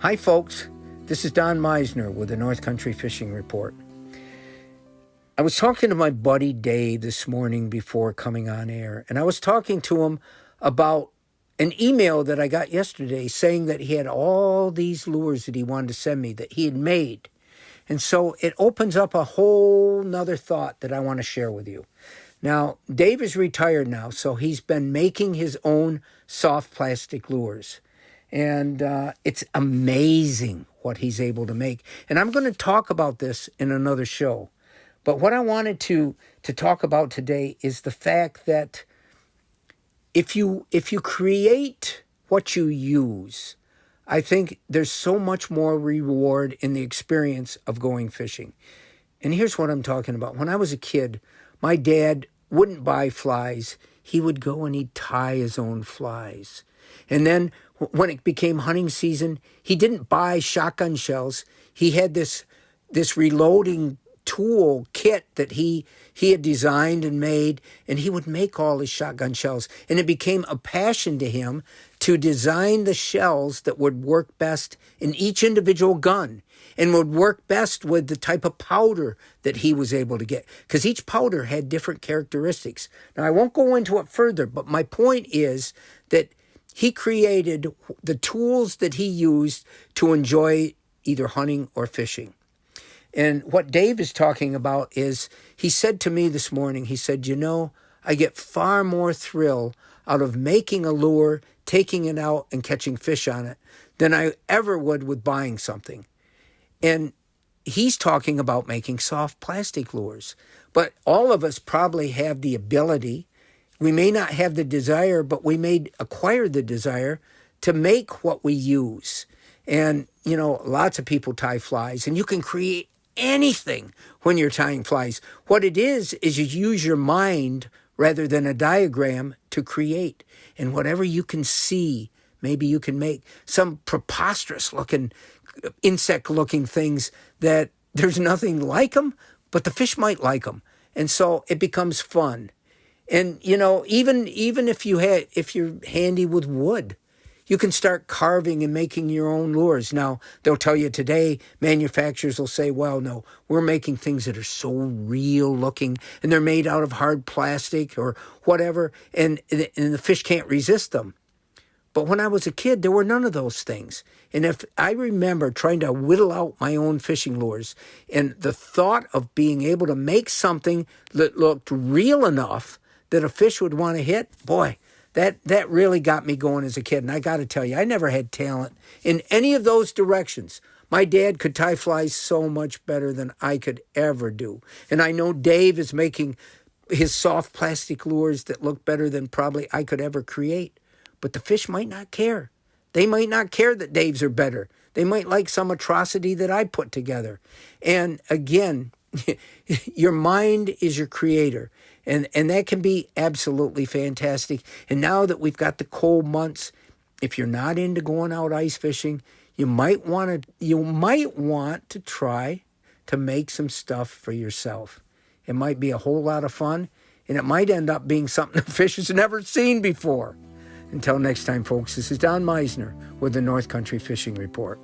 Hi folks, this is Don Meisner with the North Country Fishing Report. I was talking to my buddy Dave this morning before coming on air, and I was talking to him about an email that I got yesterday saying that he had all these lures that he wanted to send me that he had made. And so it opens up a whole nother thought that I want to share with you. Now, Dave is retired now, so he's been making his own soft plastic lures. And it's amazing what he's able to make. And I'm going to talk about this in another show. But what I wanted to talk about today is the fact that if you create what you use, I think there's so much more reward in the experience of going fishing. And here's what I'm talking about. When I was a kid, my dad wouldn't buy flies. He would go and he'd tie his own flies. And then when it became hunting season, he didn't buy shotgun shells. He had this reloading tool kit that he had designed and made, and he would make all his shotgun shells. And it became a passion to him to design the shells that would work best in each individual gun and would work best with the type of powder that he was able to get, because each powder had different characteristics. Now, I won't go into it further, but my point is that he created the tools that he used to enjoy either hunting or fishing. And what Dave is talking about is, he said to me this morning, he said, I get far more thrill out of making a lure, taking it out and catching fish on it than I ever would with buying something. And he's talking about making soft plastic lures. But all of us probably have the ability. We may not have the desire, but we may acquire the desire to make what we use. And, lots of people tie flies, and you can create anything when you're tying flies. What it is you use your mind rather than a diagram to create. And whatever you can see, maybe you can make some preposterous looking, insect looking things that there's nothing like them, but the fish might like them. And so it becomes fun. And, even if you're handy with wood, you can start carving and making your own lures. Now, they'll tell you today, manufacturers will say, well, no, we're making things that are so real looking, and they're made out of hard plastic or whatever, and the fish can't resist them. But when I was a kid, there were none of those things. And if I remember trying to whittle out my own fishing lures, and the thought of being able to make something that looked real enough that a fish would want to hit, boy, that really got me going as a kid. And I got to tell you, I never had talent in any of those directions. My dad could tie flies so much better than I could ever do. And I know Dave is making his soft plastic lures that look better than probably I could ever create. But the fish might not care. They might not care that Dave's are better. They might like some atrocity that I put together. And again, your mind is your creator. And that can be absolutely fantastic. And now that we've got the cold months, if you're not into going out ice fishing, you might want to try to make some stuff for yourself. It might be a whole lot of fun, and it might end up being something the fish has never seen before. Until next time, folks, this is Don Meisner with the North Country Fishing Report.